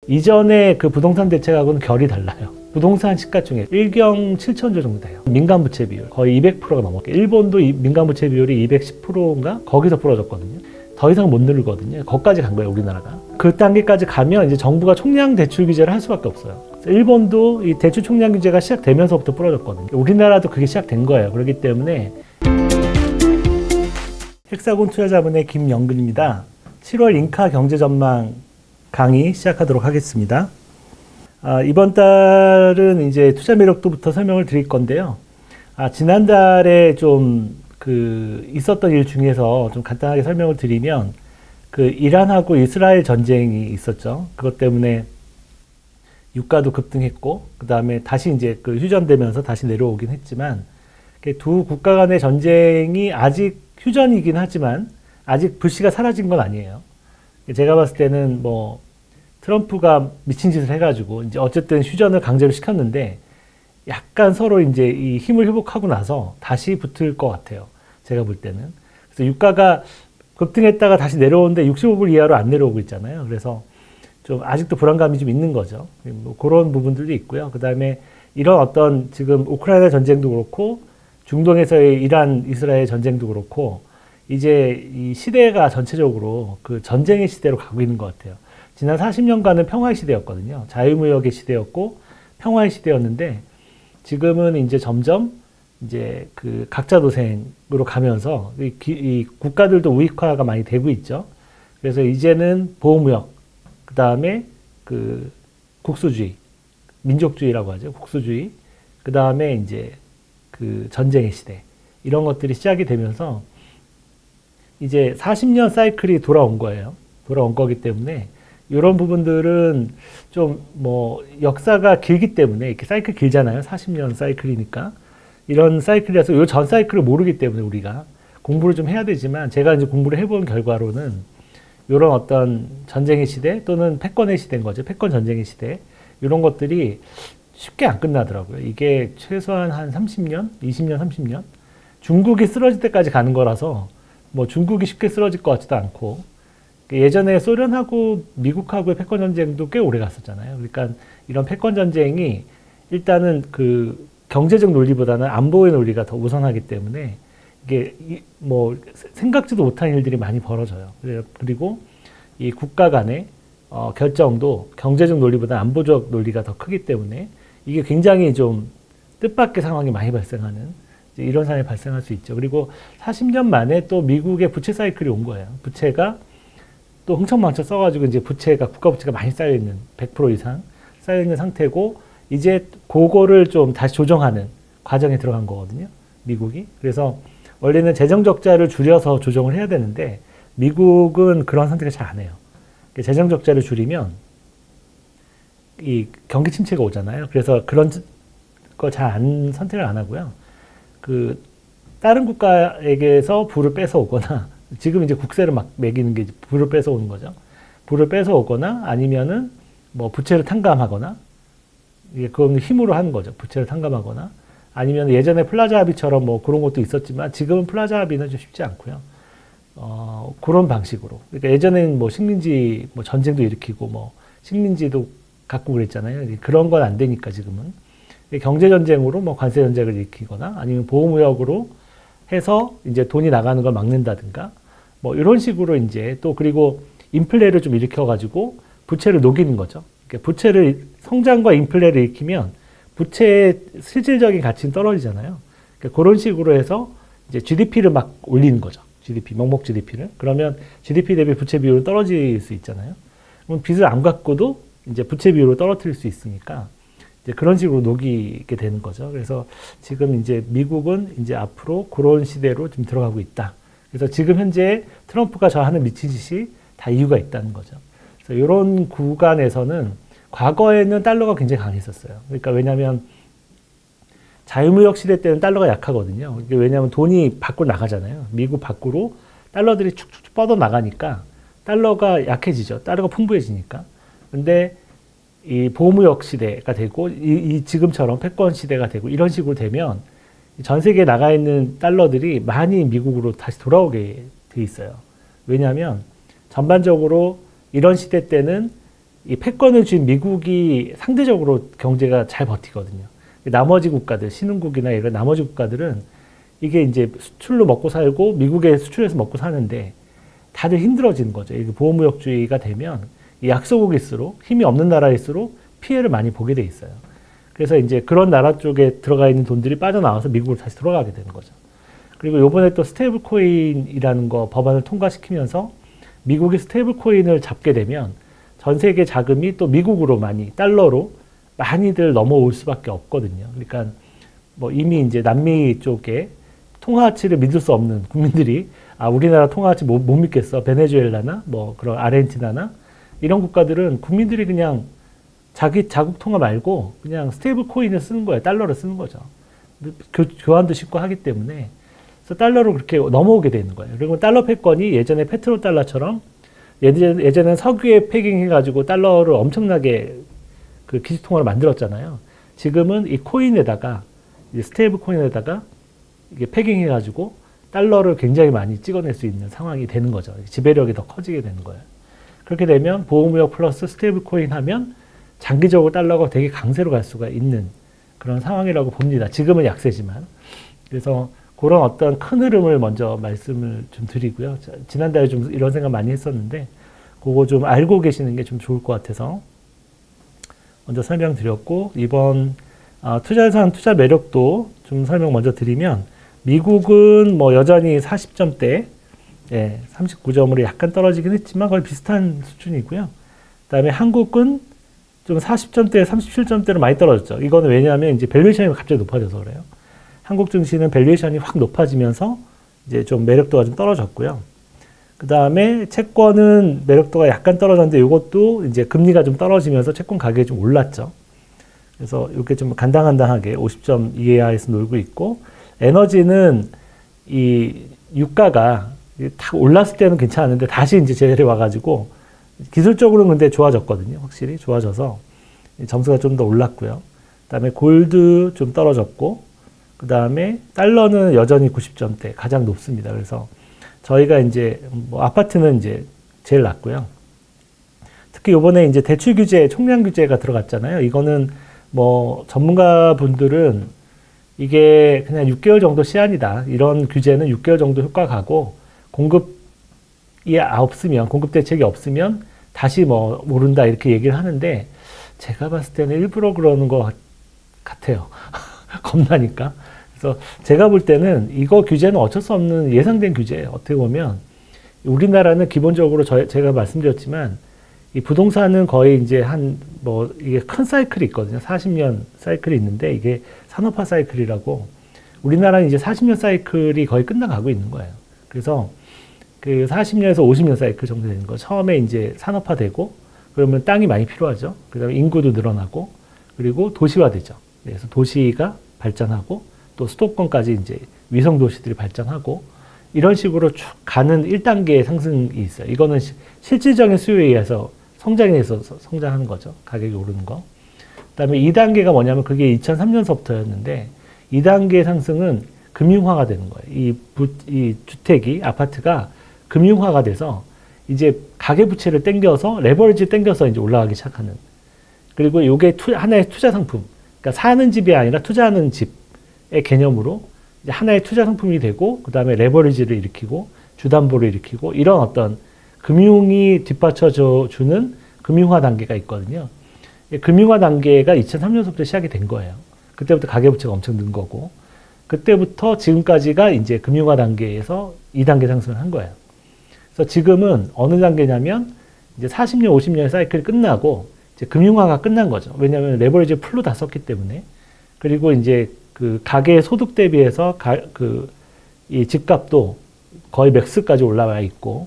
이전에 그 부동산 대책하고는 결이 달라요. 부동산 시가총액 1경 7천조 정도 돼요. 민간부채 비율 거의 200%가 넘었고, 일본도 민간부채 비율이 210%인가 거기서 부러졌거든요. 더 이상 못 늘거든요. 거기까지 간 거예요, 우리나라가. 그 단계까지 가면 이제 정부가 총량 대출 규제를 할 수밖에 없어요. 일본도 이 대출 총량 규제가 시작되면서부터 부러졌거든요. 우리나라도 그게 시작된 거예요. 그렇기 때문에. 헥사곤 투자자문의 김영근입니다. 7월 인카 경제 전망 강의 시작하도록 하겠습니다. 이번 달은 이제 투자 매력도부터 설명을 드릴 건데요. 지난달에 좀 있었던 일 중에서 좀 간단하게 설명을 드리면, 이란하고 이스라엘 전쟁이 있었죠. 그것 때문에 유가도 급등했고, 그 다음에 다시 이제 휴전되면서 다시 내려오긴 했지만, 두 국가 간의 전쟁이 아직 휴전이긴 하지만 아직 불씨가 사라진 건 아니에요. 제가 봤을 때는 트럼프가 미친 짓을 해가지고 이제 어쨌든 휴전을 강제로 시켰는데, 약간 서로 이제 이 힘을 회복하고 나서 다시 붙을 것 같아요. 제가 볼 때는. 그래서 유가가 급등했다가 다시 내려오는데 65불 이하로 안 내려오고 있잖아요. 그래서 좀 아직도 불안감이 좀 있는 거죠. 그런 부분들도 있고요. 그 다음에 이런 어떤 지금 우크라이나 전쟁도 그렇고, 중동에서의 이란 이스라엘 전쟁도 그렇고, 이제 이 시대가 전체적으로 그 전쟁의 시대로 가고 있는 것 같아요. 지난 40년간은 평화의 시대였거든요. 자유무역의 시대였고 평화의 시대였는데, 지금은 이제 점점 이제 각자 도생으로 가면서 이 국가들도 우익화가 많이 되고 있죠. 그래서 이제는 보호무역, 그 다음에 국수주의, 민족주의라고 하죠. 국수주의, 그 다음에 이제 전쟁의 시대, 이런 것들이 시작이 되면서 이제 40년 사이클이 돌아온 거예요. 돌아온 거기 때문에 이런 부분들은 좀 역사가 길기 때문에, 이렇게 사이클 길잖아요. 40년 사이클이니까. 이런 사이클이라서 이 전 사이클을 모르기 때문에 우리가 공부를 좀 해야 되지만, 제가 이제 공부를 해본 결과로는 이런 어떤 전쟁의 시대 또는 패권의 시대인 거죠. 패권 전쟁의 시대. 이런 것들이 쉽게 안 끝나더라고요. 이게 최소한 한 30년, 20년, 30년? 중국이 쓰러질 때까지 가는 거라서 중국이 쉽게 쓰러질 것 같지도 않고, 예전에 소련하고 미국하고의 패권 전쟁도 꽤 오래 갔었잖아요. 그러니까 이런 패권 전쟁이 일단은 경제적 논리보다는 안보의 논리가 더 우선하기 때문에 이게 생각지도 못한 일들이 많이 벌어져요. 그리고 이 국가 간의 결정도 경제적 논리보다 안보적 논리가 더 크기 때문에 이게 굉장히 좀 뜻밖의 상황이 많이 발생하는, 이런 상황이 발생할 수 있죠. 그리고 40년 만에 또 미국의 부채 사이클이 온 거예요. 부채가 또 흥청망청 써가지고 이제 국가 부채가 많이 쌓여있는, 100% 이상 쌓여있는 상태고, 이제 그거를 좀 다시 조정하는 과정에 들어간 거거든요, 미국이. 그래서 원래는 재정 적자를 줄여서 조정을 해야 되는데, 미국은 그런 선택을 잘 안 해요. 재정 적자를 줄이면 이 경기 침체가 오잖아요. 그래서 그런 거 선택을 안 하고요. 다른 국가에게서 부를 뺏어 오거나, 지금 이제 국세를 막 매기는 게 부를 뺏어 오는 거죠. 부를 뺏어 오거나, 아니면은 부채를 탕감하거나, 그건 힘으로 하는 거죠. 부채를 탕감하거나, 아니면 예전에 플라자 합의처럼 그런 것도 있었지만, 지금은 플라자 합의는 좀 쉽지 않고요. 그런 방식으로. 그러니까 예전에는 식민지 전쟁도 일으키고 식민지도 갖고 그랬잖아요. 그런 건 안 되니까 지금은. 경제 전쟁으로 관세 전쟁을 일으키거나, 아니면 보호무역으로 해서 이제 돈이 나가는 걸 막는다든가, 이런 식으로 이제 또, 그리고 인플레를 좀 일으켜가지고 부채를 녹이는 거죠. 그러니까 성장과 인플레를 일으키면 부채의 실질적인 가치는 떨어지잖아요. 그러니까 그런 식으로 해서 이제 GDP를 막 올리는 거죠. 명목 GDP를. 그러면 GDP 대비 부채 비율은 떨어질 수 있잖아요. 그럼 빚을 안 갚고도 이제 부채 비율을 떨어뜨릴 수 있으니까, 이제 그런 식으로 녹이게 되는 거죠. 그래서 지금 이제 미국은 이제 앞으로 그런 시대로 좀 들어가고 있다. 그래서 지금 현재 트럼프가 저 하는 미친 짓이 다 이유가 있다는 거죠. 그래서 이런 구간에서는 과거에는 달러가 굉장히 강했었어요. 그러니까 왜냐하면 자유무역 시대 때는 달러가 약하거든요. 왜냐하면 돈이 밖으로 나가잖아요. 미국 밖으로 달러들이 축축 뻗어 나가니까 달러가 약해지죠. 달러가 풍부해지니까. 근데 이 보호무역 시대가 되고, 지금처럼 패권 시대가 되고, 이런 식으로 되면 전 세계에 나가 있는 달러들이 많이 미국으로 다시 돌아오게 돼 있어요. 왜냐하면 전반적으로 이런 시대 때는 이 패권을 쥔 미국이 상대적으로 경제가 잘 버티거든요. 나머지 국가들, 신흥국이나 이런 나머지 국가들은 이게 이제 수출로 먹고 살고 미국에 수출해서 먹고 사는데 다들 힘들어지는 거죠. 이게 보호무역주의가 되면 이 약소국일수록 힘이 없는 나라일수록 피해를 많이 보게 돼 있어요. 그래서 이제 그런 나라 쪽에 들어가 있는 돈들이 빠져나와서 미국으로 다시 들어가게 되는 거죠. 그리고 요번에 또 스테이블 코인이라는 거 법안을 통과시키면서 미국이 스테이블 코인을 잡게 되면 전 세계 자금이 또 미국으로 많이 달러로 많이들 넘어올 수밖에 없거든요. 그러니까 뭐 이미 이제 남미 쪽에 통화가치를 믿을 수 없는 국민들이 우리나라 통화가치 못 믿겠어. 베네수엘라나 뭐 그런 아르헨티나나 이런 국가들은 국민들이 그냥 자기 자국 통화 말고 그냥 스테이블 코인을 쓰는 거예요. 달러를 쓰는 거죠. 교환도 쉽고 하기 때문에 그래서 달러로 그렇게 넘어오게 되는 거예요. 그리고 달러 패권이 예전에 페트로 달러처럼 예전에는 석유에 패깅해가지고 달러를 엄청나게 그 기술통화를 만들었잖아요. 지금은 이 코인에다가 스테이블 코인에다가 이게 패깅해가지고 달러를 굉장히 많이 찍어낼 수 있는 상황이 되는 거죠. 지배력이 더 커지게 되는 거예요. 그렇게 되면 보호무역 플러스 스테이블 코인 하면 장기적으로 달러가 되게 강세로 갈 수가 있는 그런 상황이라고 봅니다. 지금은 약세지만. 그래서 그런 어떤 큰 흐름을 먼저 말씀을 좀 드리고요. 지난달에 좀 이런 생각 많이 했었는데 그거 좀 알고 계시는 게 좀 좋을 것 같아서 먼저 설명드렸고, 이번 투자 예산 투자 매력도 좀 설명 먼저 드리면, 미국은 뭐 여전히 40점대, 39점으로 약간 떨어지긴 했지만 거의 비슷한 수준이고요. 그 다음에 한국은 좀 40점대, 37점대로 많이 떨어졌죠. 이거는 왜냐하면 이제 밸류에이션이 갑자기 높아져서 그래요. 한국 증시는 밸류에이션이 확 높아지면서 이제 좀 매력도가 좀 떨어졌고요. 그 다음에 채권은 매력도가 약간 떨어졌는데 이것도 이제 금리가 좀 떨어지면서 채권 가격이 좀 올랐죠. 그래서 이렇게 좀 간당간당하게 50점 이하에서 놀고 있고, 에너지는 이 유가가 탁 올랐을 때는 괜찮았는데 다시 이제 제대로 와가지고 기술적으로는 근데 좋아졌거든요. 확실히 좋아져서 점수가 좀 더 올랐고요. 그 다음에 골드 좀 떨어졌고, 그 다음에 달러는 여전히 90점대 가장 높습니다. 그래서 저희가 이제 뭐 아파트는 이제 제일 낮고요. 특히 이번에 이제 대출 규제, 총량 규제가 들어갔잖아요. 이거는 뭐 전문가 분들은 이게 그냥 6개월 정도 시한이다. 이런 규제는 6개월 정도 효과 가고 공급이 없으면, 공급 대책이 없으면 다시 뭐 오른다 이렇게 얘기를 하는데, 제가 봤을 때는 일부러 그러는 것 같아요. 겁나니까. 그래서 제가 볼 때는 이거 규제는 어쩔 수 없는 예상된 규제예요. 어떻게 보면 우리나라는 기본적으로 제가 말씀드렸지만 이 부동산은 거의 이제 뭐 이게 큰 사이클이 있거든요. 40년 사이클이 있는데 이게 산업화 사이클이라고, 우리나라는 이제 40년 사이클이 거의 끝나가고 있는 거예요. 그래서 그 40년에서 50년 사이클 정도 되는 거. 처음에 이제 산업화되고 그러면 땅이 많이 필요하죠. 그다음에 인구도 늘어나고 그리고 도시화되죠. 그래서 도시가 발전하고 또 수도권까지 이제 위성 도시들이 발전하고 이런 식으로 쭉 가는 1단계의 상승이 있어요. 이거는 실질적인 수요에 의해서 성장에 있어서 성장하는 거죠. 가격이 오르는 거. 그다음에 2단계가 뭐냐면 그게 2003년서부터였는데 2단계의 상승은 금융화가 되는 거예요. 이 주택이, 아파트가 금융화가 돼서 이제 가계부채를 땡겨서 레버리지 땡겨서 이제 올라가기 시작하는. 그리고 이게 하나의 투자 상품. 그러니까 사는 집이 아니라 투자하는 집의 개념으로 이제 하나의 투자 상품이 되고, 그 다음에 레버리지를 일으키고 주담보를 일으키고 이런 어떤 금융이 뒷받쳐 주는 금융화 단계가 있거든요. 금융화 단계가 2003년부터 시작이 된 거예요. 그때부터 가계부채가 엄청 는 거고, 그때부터 지금까지가 이제 금융화 단계에서 2단계 상승을 한 거예요. 그래서 지금은 어느 단계냐면 이제 40년, 50년의 사이클이 끝나고 이제 금융화가 끝난 거죠. 왜냐하면 레버리지 풀로 다 썼기 때문에. 그리고 이제 그 가계 소득 대비해서 이 집값도 거의 맥스까지 올라와 있고,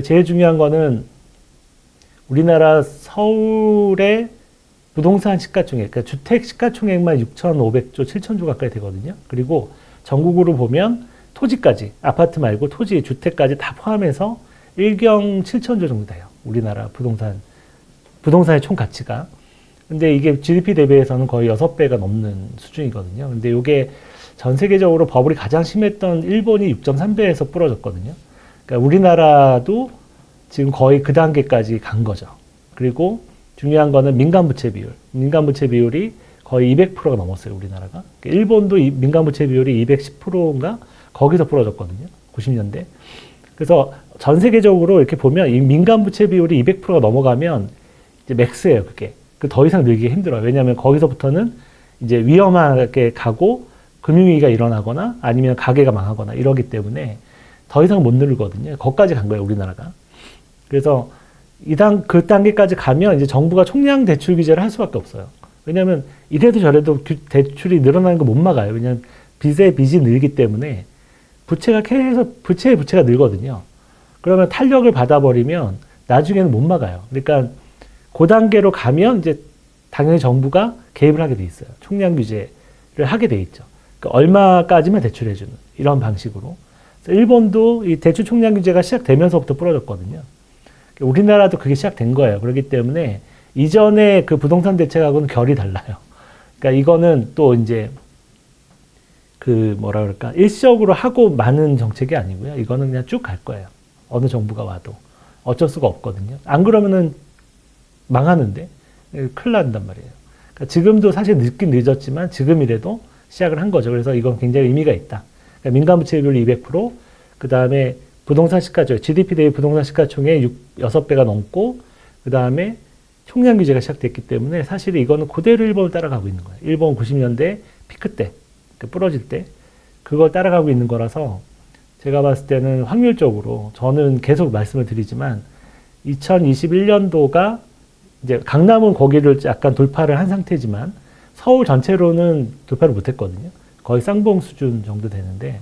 제일 중요한 거는 우리나라 서울의 부동산 시가총액, 그러니까 주택 시가총액만 6,500조, 7,000조 가까이 되거든요. 그리고 전국으로 보면 토지까지, 아파트 말고 토지, 주택까지 다 포함해서 1경 7,000조 정도 돼요. 우리나라 부동산의 총 가치가. 근데 이게 GDP 대비해서는 거의 6배가 넘는 수준이거든요. 근데 이게 전 세계적으로 버블이 가장 심했던 일본이 6.3배에서 부러졌거든요. 그러니까 우리나라도 지금 거의 그 단계까지 간 거죠. 그리고 중요한 거는 민간부채 비율. 민간부채 비율이 거의 200%가 넘었어요, 우리나라가. 일본도 민간부채 비율이 210%인가? 거기서 부러졌거든요. 90년대. 그래서 전 세계적으로 이렇게 보면 이 민간부채 비율이 200%가 넘어가면 이제 맥스예요, 그게. 더 이상 늘기가 힘들어요. 왜냐하면 거기서부터는 이제 위험하게 가고 금융위기가 일어나거나 아니면 가게가 망하거나 이러기 때문에 더 이상 못 늘거든요. 거기까지 간 거예요, 우리나라가. 그래서 그 단계까지 가면 이제 정부가 총량 대출 규제를 할 수밖에 없어요. 왜냐하면 이래도 저래도 대출이 늘어나는 거 못 막아요. 왜냐하면 빚에 빚이 늘기 때문에 부채가 계속 부채가 늘거든요. 그러면 탄력을 받아버리면 나중에는 못 막아요. 그러니까 그 단계로 가면 이제 당연히 정부가 개입을 하게 돼 있어요. 총량 규제를 하게 돼 있죠. 그러니까 얼마까지만 대출해주는 이런 방식으로. 일본도 이 대출 총량 규제가 시작되면서부터 부러졌거든요. 우리나라도 그게 시작된 거예요. 그렇기 때문에 이전에 그 부동산 대책하고는 결이 달라요. 그러니까 이거는 또 이제 그 뭐라 그럴까 일시적으로 하고 마는 정책이 아니고요. 이거는 그냥 쭉 갈 거예요. 어느 정부가 와도 어쩔 수가 없거든요. 안 그러면은 망하는데 큰일 난단 말이에요. 그러니까 지금도 사실 늦긴 늦었지만 지금이라도 시작을 한 거죠. 그래서 이건 굉장히 의미가 있다. 그러니까 민간부채율 200%, 그 다음에 부동산 시가총, GDP 대비 부동산 시가총의 6배가 넘고, 그 다음에 총량 규제가 시작됐기 때문에 사실 이거는 그대로 일본을 따라가고 있는 거예요. 일본 90년대 피크 때, 부러질 때, 그걸 따라가고 있는 거라서 제가 봤을 때는 확률적으로 저는 계속 말씀을 드리지만 2021년도가 이제 강남은 거기를 약간 돌파를 한 상태지만 서울 전체로는 돌파를 못 했거든요. 거의 쌍봉 수준 정도 되는데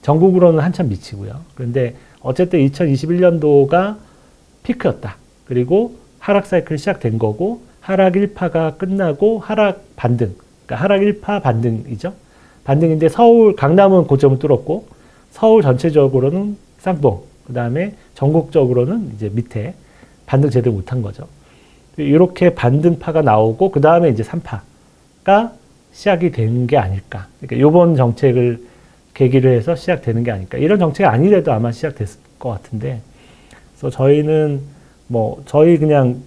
전국으로는 한참 미치고요. 그런데 어쨌든 2021년도가 피크였다. 그리고 하락 사이클이 시작된 거고 하락 1파가 끝나고 하락 반등. 그러니까 하락 1파 반등이죠. 반등인데 서울, 강남은 고점을 뚫었고 서울 전체적으로는 쌍봉. 그 다음에 전국적으로는 이제 밑에 반등 제대로 못한 거죠. 이렇게 반등파가 나오고 그 다음에 이제 3파가 시작이 된 게 아닐까. 그러니까 이번 정책을 계기로 해서 시작되는 게 아닐까. 이런 정책이 아니래도 아마 시작됐을 것 같은데. 그래서 저희는 저희 그냥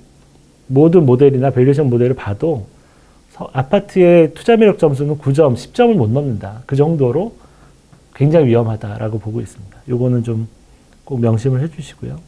모든 모델이나 밸류에이션 모델을 봐도 아파트의 투자 매력 점수는 9점, 10점을 못 넘는다. 그 정도로 굉장히 위험하다라고 보고 있습니다. 요거는 좀 꼭 명심을 해 주시고요.